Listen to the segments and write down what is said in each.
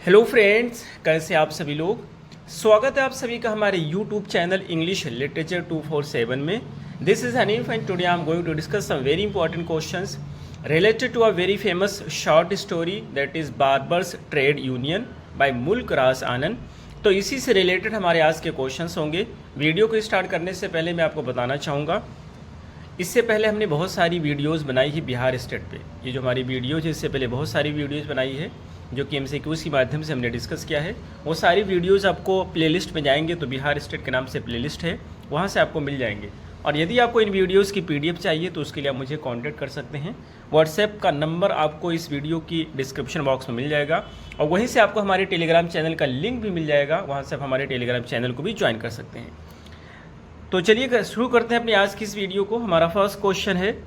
Hello friends, कैसे आप सभी लोग। स्वागत है आप सभी का हमारे यूट्यूब चैनल इंग्लिश लिटरेचर 247 में। This is Hanif and today I am going to discuss some very important questions related to a very famous short story that is barber's trade union by Mulk Raj आनंद। तो इसी से रिलेटेड हमारे आज के questions होंगे। Video को start करने से पहले मैं आपको बताना चाहूँगा, इससे पहले हमने बहुत सारी वीडियोस बनाई है बिहार स्टेट पे। ये जो हमारी वीडियोज है, इससे पहले बहुत सारी वीडियोस बनाई है जो कि MCQs के माध्यम से हमने डिस्कस किया है। वो सारी वीडियोस आपको प्लेलिस्ट में जाएंगे तो बिहार स्टेट के नाम से प्लेलिस्ट है, वहाँ से आपको मिल जाएंगे। और यदि आपको इन वीडियोस की PDF चाहिए तो उसके लिए आप मुझे कांटेक्ट कर सकते हैं। व्हाट्सएप का नंबर आपको इस वीडियो की डिस्क्रिप्शन बॉक्स में मिल जाएगा और वहीं से आपको हमारे टेलीग्राम चैनल का लिंक भी मिल जाएगा, वहाँ से आप हमारे टेलीग्राम चैनल को भी ज्वाइन कर सकते हैं। तो चलिए शुरू करते हैं अपनी आज की इस वीडियो को। हमारा फर्स्ट क्वेश्चन है,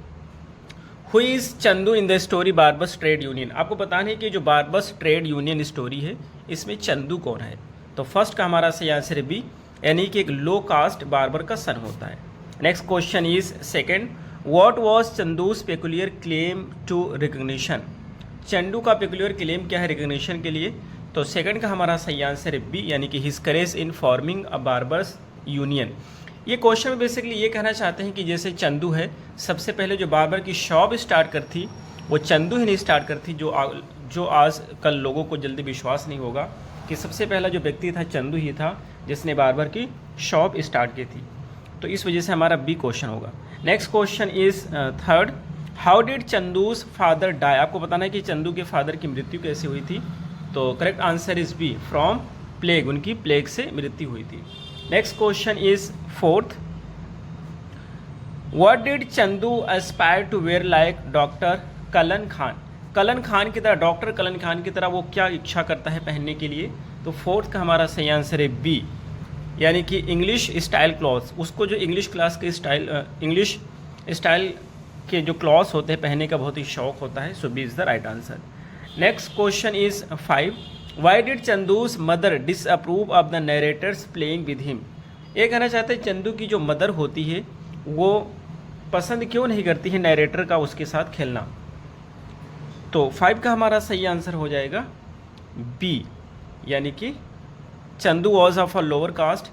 who is Chandu in the story barbers trade union. आपको बताना है कि जो बार्बर्स ट्रेड यूनियन स्टोरी है इसमें चंदू कौन है। तो फर्स्ट का हमारा सही आंसर है बी, यानी कि एक लो कास्ट बार्बर का सन होता है। Next question is second, what was Chandu's peculiar claim to recognition. Chandu का पेकुलियर क्लेम क्या है रिकग्निशन के लिए। तो सेकंड का हमारा सही आंसर है बी, यानी कि his courage in forming a barbers union. ये क्वेश्चन में बेसिकली ये कहना चाहते हैं कि जैसे चंदू है, सबसे पहले जो बार्बर की शॉप स्टार्ट कर थी वो चंदू ही नहीं स्टार्ट कर थी, जो आज कल लोगों को जल्दी विश्वास नहीं होगा कि सबसे पहला जो व्यक्ति था चंदू ही था जिसने बार्बर की शॉप स्टार्ट की थी। तो इस वजह से हमारा बी क्वेश्चन होगा। Next question is third, how did Chandu's father die. आपको बताना है कि चंदू के फादर की मृत्यु कैसे हुई थी। तो correct answer is B, from plague, उनकी प्लेग से मृत्यु हुई थी। Next question is fourth, what did Chandu aspire to wear like doctor Kalan Khan. Kalan Khan की तरह, डॉक्टर कलन खान की तरह वो क्या इच्छा करता है पहनने के लिए। तो फोर्थ का हमारा सही आंसर है बी, यानी कि इंग्लिश स्टाइल क्लॉथ्स। उसको जो इंग्लिश क्लास के इंग्लिश स्टाइल के जो क्लॉथ्स होते हैं पहनने का बहुत ही शौक होता है। So B is the right answer. Next question is 5, why did Chandu's mother disapprove of the narrator's playing with him. ये कहना चाहते हैं चंदू की जो मदर होती है वो पसंद क्यों नहीं करती है नरेटर का उसके साथ खेलना। तो 5 का हमारा सही आंसर हो जाएगा बी, यानी कि Chandu was of a lower cast.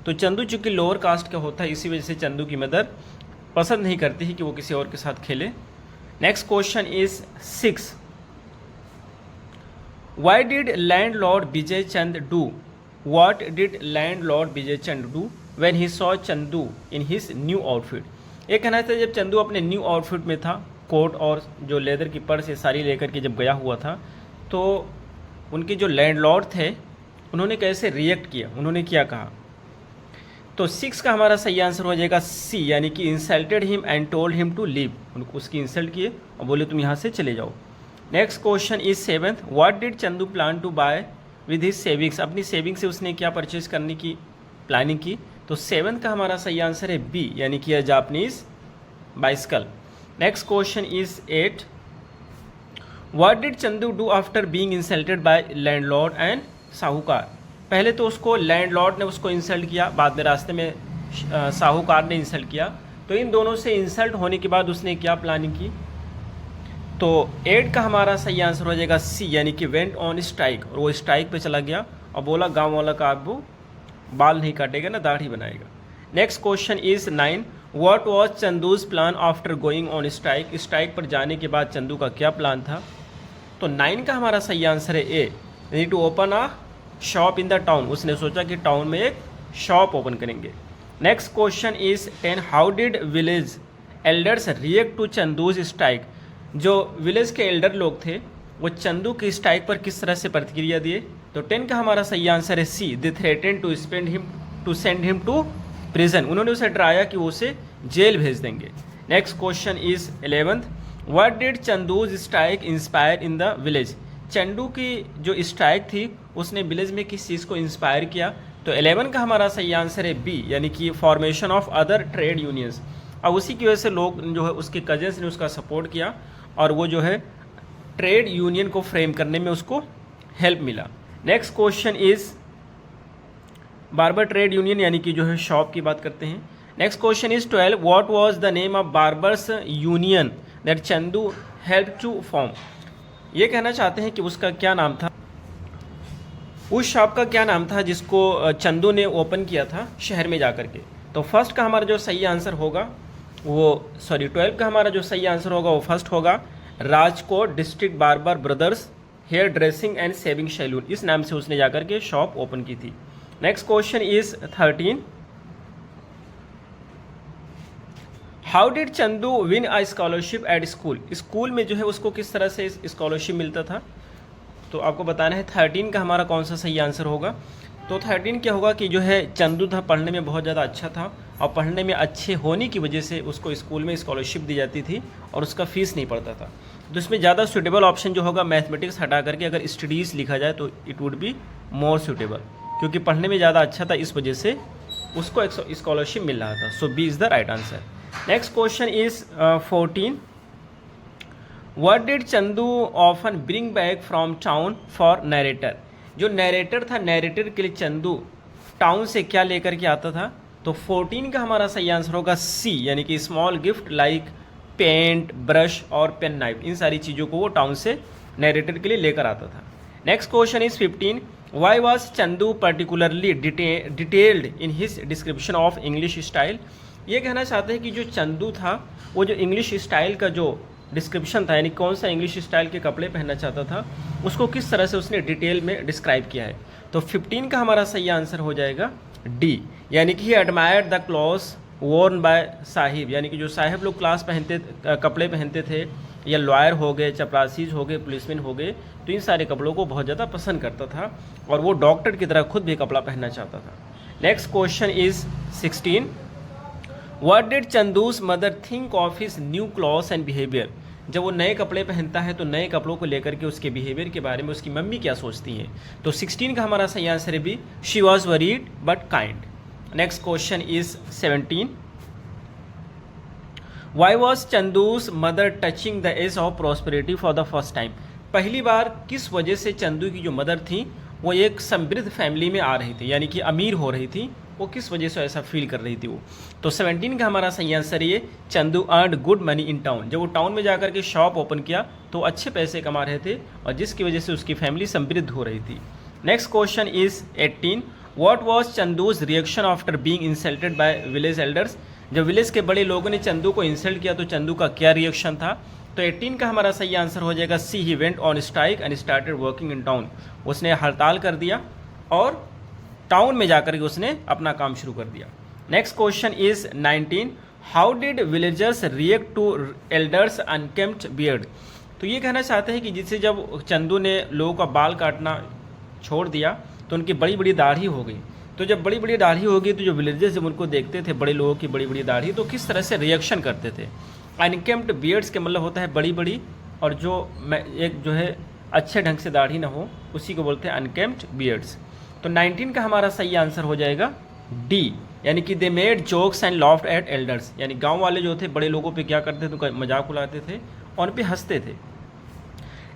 तो चंदू चूंकि लोअर कास्ट का होता है इसी वजह से चंदू की मदर पसंद नहीं करती है कि वो किसी और के साथ खेले। Next question is 6, Why did landlord Vijay Chand do? What did landlord Vijay Chand do when he saw Chandu in his new outfit? ये कहना था जब चंदू अपने न्यू आउटफिट में था, कोट और जो लेदर की पर्स साड़ी लेकर के जब गया हुआ था, तो उनके जो लैंडलॉर्ड थे उन्होंने कैसे रिएक्ट किया, उन्होंने क्या कहा। तो 6 का हमारा सही आंसर हो जाएगा सी, यानी कि insulted him and told him to leave. उनको उसकी इंसल्ट किए और बोले तुम यहाँ से चले जाओ। Next question is 7th, what did Chandu plan to buy with his savings. अपनी सेविंग से उसने क्या परचेज करने की प्लानिंग की। तो 7th का हमारा सही आंसर है बी, यानी कि Japanese bicycle. Next question is 8, what did Chandu do after being insulted by landlord and sahukar. पहले तो उसको लैंडलॉर्ड ने उसको इंसल्ट किया, बाद में रास्ते में साहूकार ने इंसल्ट किया। तो इन दोनों से इंसल्ट होने के बाद उसने क्या प्लानिंग की। तो 8 का हमारा सही आंसर हो जाएगा सी, यानी कि वेंट ऑन स्ट्राइक। और वो स्ट्राइक पे चला गया और बोला गांव वाला का अब वो बाल नहीं काटेगा ना दाढ़ी बनाएगा। Next question is 9, what was Chandu's plan after going on strike. Strike पर जाने के बाद चंदू का क्या प्लान था। तो 9 का हमारा सही आंसर है ए, यानी to open a shop in the town. उसने सोचा कि टाउन में एक शॉप ओपन करेंगे। Next question is 10, how did village elders react to Chandu's strike. जो विलेज के एल्डर लोग थे वो चंदू की स्ट्राइक पर किस तरह से प्रतिक्रिया दिए। तो 10 का हमारा सही आंसर है C, they threaten to send him to prison. उन्होंने उसे डराया कि वो उसे जेल भेज देंगे। Next question is 11th, what did Chandu's strike inspire in the village. Chandu की जो स्ट्राइक थी उसने विलेज में किस चीज़ को इंस्पायर किया। तो 11 का हमारा सही आंसर है बी, यानी कि formation of other trade unions. अब उसी की वजह से लोग जो है उसके कजन्स ने उसका सपोर्ट किया और वो जो है ट्रेड यूनियन को फ्रेम करने में उसको हेल्प मिला। Next question is barber trade union, यानी कि जो है शॉप की बात करते हैं। Next question is 12, what was the name of barber's union that Chandu help to form. ये कहना चाहते हैं कि उसका क्या नाम था। उस शॉप का क्या नाम था जिसको चंदू ने ओपन किया था शहर में जाकर के? तो फर्स्ट का हमारा जो सही आंसर होगा वो 12 का हमारा जो सही आंसर होगा वो फर्स्ट होगा, Rajkot district barber brothers hair dressing and shaving saloon, इस नाम से उसने जाकर के शॉप ओपन की थी। Next question is 13, how did Chandu win a scholarship at school? School में जो है उसको किस तरह से स्कॉलरशिप मिलता था? तो आपको बताना है 13 का हमारा कौन सा सही आंसर होगा। तो 13 क्या होगा कि जो है चंदू था पढ़ने में बहुत ज़्यादा अच्छा था और पढ़ने में अच्छे होने की वजह से उसको स्कूल में स्कॉलरशिप दी जाती थी और उसका फीस नहीं पड़ता था। तो इसमें ज़्यादा सूटेबल ऑप्शन जो होगा मैथमेटिक्स हटा करके अगर स्टडीज़ लिखा जाए तो it would be more suitable, क्योंकि पढ़ने में ज़्यादा अच्छा था इस वजह से उसको एक स्कॉलरशिप मिल रहा था। So B is the right answer. Next question is 14, what did Chandu often bring back from town for narrator? जो नरेटर था, नरेटर के लिए चंदू टाउन से क्या लेकर के आता था? तो 14 का हमारा सही आंसर होगा सी, यानी कि small gift like paint, brush और पेन नाइफ, इन सारी चीज़ों को वो टाउन से नरेटर के लिए लेकर आता था। Next question is 15, why was Chandu particularly detailed in his description of English style? ये कहना चाहते हैं कि जो चंदू था वो जो इंग्लिश स्टाइल का जो डिस्क्रिप्शन था, यानी कौन सा इंग्लिश स्टाइल के कपड़े पहनना चाहता था, उसको किस तरह से उसने डिटेल में डिस्क्राइब किया है। तो 15 का हमारा सही आंसर हो जाएगा डी, यानी कि he admired the clothes worn by sahib, यानी कि जो साहिब लोग कपड़े पहनते थे, या लॉयर हो गए, चपरासीज हो गए, पुलिसमैन हो गए, तो इन सारे कपड़ों को बहुत ज़्यादा पसंद करता था और वो डॉक्टर की तरह खुद भी कपड़ा पहनना चाहता था। Next question is 16, what did Chandu's mother think of his new clothes and behaviour? जब वो नए कपड़े पहनता है तो नए कपड़ों को लेकर के उसके बिहेवियर के बारे में उसकी मम्मी क्या सोचती हैं? तो 16 का हमारा सही आंसर है B, she was worried but kind. Next question is 17, why was Chandu's mother touching the edge of prosperity for the first time? पहली बार किस वजह से चंदू की जो मदर थी वो एक समृद्ध फैमिली में आ रही थी, यानी कि अमीर हो रही थी, वो किस वजह से ऐसा फील कर रही थी वो? तो 17 का हमारा सही आंसर ये, Chandu earned good money in town. जब वो टाउन में जाकर के शॉप ओपन किया तो अच्छे पैसे कमा रहे थे और जिसकी वजह से उसकी फैमिली समृद्ध हो रही थी। Next question is 18, what was Chandu's reaction after being insulted by village elders? जब विलेज के बड़े लोगों ने चंदू को इंसल्ट किया तो चंदू का क्या रिएक्शन था? तो 18 का हमारा सही आंसर हो जाएगा C, he went on strike and started working in town. उसने हड़ताल कर दिया और टाउन में जाकर के उसने अपना काम शुरू कर दिया। Next question is 19, how did villagers react to elders unkempt beard? तो ये कहना चाहते हैं कि जिससे जब चंदू ने लोगों का बाल काटना छोड़ दिया तो उनकी बड़ी बड़ी दाढ़ी हो गई। तो जब बड़ी बड़ी दाढ़ी हो गई तो जो विलेजर्स जब उनको देखते थे बड़े लोगों की बड़ी बड़ी दाढ़ी, तो किस तरह से रिएक्शन करते थे? अनकेम्प्ड बियर्ड्स के मतलब होता है बड़ी बड़ी, और जो एक जो है अच्छे ढंग से दाढ़ी ना हो उसी को बोलते हैं अनकेम्प्ड बियर्ड्स। तो 19 का हमारा सही आंसर हो जाएगा डी, यानी कि they made jokes and laughed at elders, यानी गांव वाले जो थे बड़े लोगों पे क्या करते थे, तो मजाक उड़ाते थे और उन पे हंसते थे।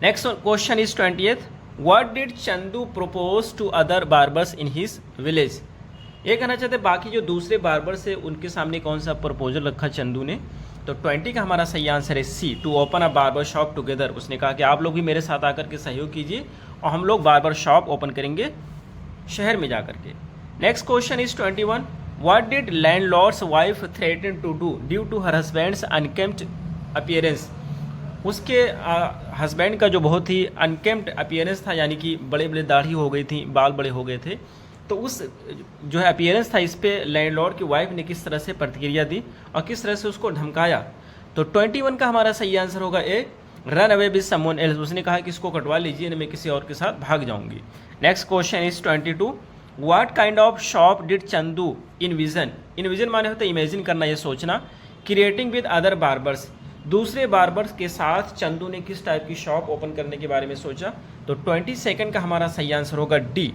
Next question is 20th, what did Chandu propose to other barbers in his village? ये कहना चाहते बाकी जो दूसरे बार्बर से उनके सामने कौन सा प्रपोजल रखा चंदू ने? तो 20 का हमारा सही आंसर है C, to open a barber shop together. उसने कहा कि आप लोग भी मेरे साथ आकर के सहयोग कीजिए और हम लोग बार्बर शॉप ओपन करेंगे शहर में जाकर के। Next question is 21, what did landlord's wife threaten to do due to her husband's unkempt appearance? उसके हस्बैंड का जो बहुत ही अनकेम्प्ड अपीयरेंस था, यानी कि बड़े बड़े दाढ़ी हो गई थी, बाल बड़े हो गए थे, तो उस जो है अपीयरेंस था इस पे लैंडलॉर्ड की वाइफ ने किस तरह से प्रतिक्रिया दी और किस तरह से उसको धमकाया? तो 21 का हमारा सही आंसर होगा A, run away with someone else. उसने कहा कि इसको कटवा लीजिए ना, मैं किसी और के साथ भाग जाऊंगी। Next question is 22, what kind of shop did Chandu इनविजन? इनविजन माने होता है इमेजिन करना, ये सोचना। क्रिएटिंग विद अदर बार्बर्स, दूसरे बार्बर्स के साथ चंदू ने किस टाइप की शॉप ओपन करने के बारे में सोचा? तो 22 का हमारा सही आंसर होगा डी,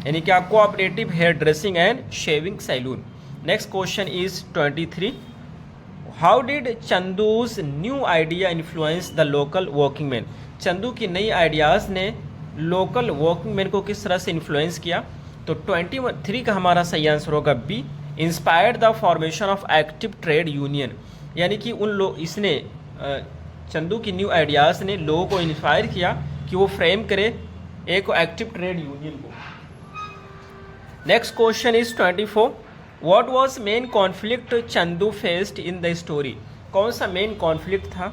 यानी कि cooperative hair dressing and shaving saloon. Next question is 23, how did Chandu's new idea influence the local working man? Chandu की नई आइडियाज़ ने लोकल वर्किंग मैन को किस तरह से इन्फ्लुएंस किया? तो 23 का हमारा सही आंसर होगा B, inspired the formation of active trade union, यानी कि इसने चंदू की न्यू आइडियाज़ ने लोगों को इंस्पायर किया कि वो फ्रेम करे एक एक्टिव ट्रेड यूनियन को। Next question is 24. What was main conflict Chandu faced in the story? कौन सा मेन कॉन्फ्लिक्ट था,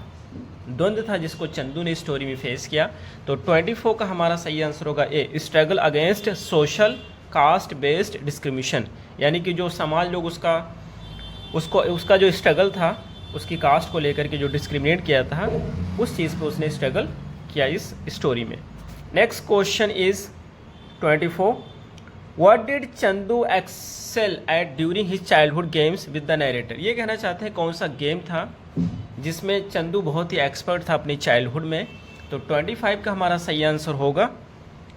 द्वंद्व था जिसको चंदू ने स्टोरी में फेस किया? तो 24 का हमारा सही आंसर होगा A, struggle against social caste based discrimination, यानी कि जो समाज लोग उसका जो स्ट्रगल था, उसकी कास्ट को लेकर के जो डिस्क्रिमिनेट किया था, उस चीज़ पे उसने स्ट्रगल किया इस स्टोरी में। Next question is 24. What did Chandu excel at during his childhood games with the narrator? ये कहना चाहते हैं कौन सा गेम था जिसमें चंदू बहुत ही एक्सपर्ट था अपनी चाइल्डहुड में? तो 25 का हमारा सही आंसर होगा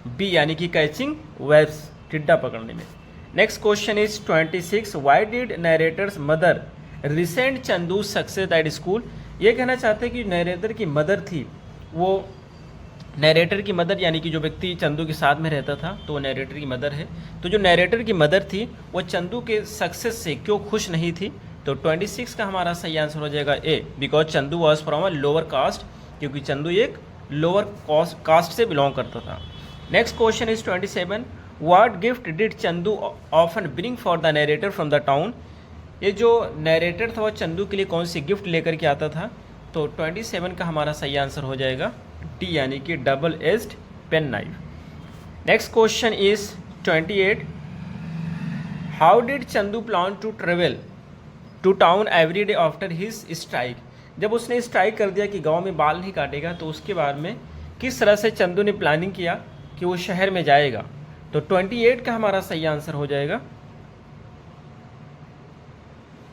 बी, यानी कि कैचिंग वेब्स, टिड्डा पकड़ने में। Next question is 26. Why did narrator's mother recent Chandu success at school? ये कहना चाहते हैं कि नरेटर की मदर थी, वो नरेटर की मदर यानी कि जो व्यक्ति चंदू के साथ में रहता था, तो वो नरेटर की मदर है। तो जो नरेटर की मदर थी वो चंदू के सक्सेस से क्यों खुश नहीं थी? तो 26 का हमारा सही आंसर हो जाएगा A, because Chandu was from a lower caste, क्योंकि चंदू एक लोअर कास्ट से बिलोंग करता था। Next question is 27. What gift did Chandu often bring for the narrator from the town? ये जो नरेटर था वो चंदू के लिए कौन सी गिफ्ट लेकर के आता था? तो 27 का हमारा सही आंसर हो जाएगा डी, यानी कि double edged pen knife. Next question is 28. How did Chandu plan to travel to town every day after his strike? जब उसने स्ट्राइक कर दिया कि गांव में बाल नहीं काटेगा, तो उसके बाद में किस तरह से चंदू ने प्लानिंग किया कि वो शहर में जाएगा? तो 28 का हमारा सही आंसर हो जाएगा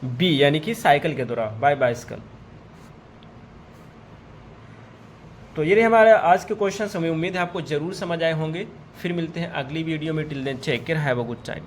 बी, यानी कि साइकिल के द्वारा, बाय बाइसिकल। तो ये रहे हमारे आज के क्वेश्चन। हमें उम्मीद है आपको जरूर समझ आए होंगे। फिर मिलते हैं अगली वीडियो में। Till then take care, have a good time.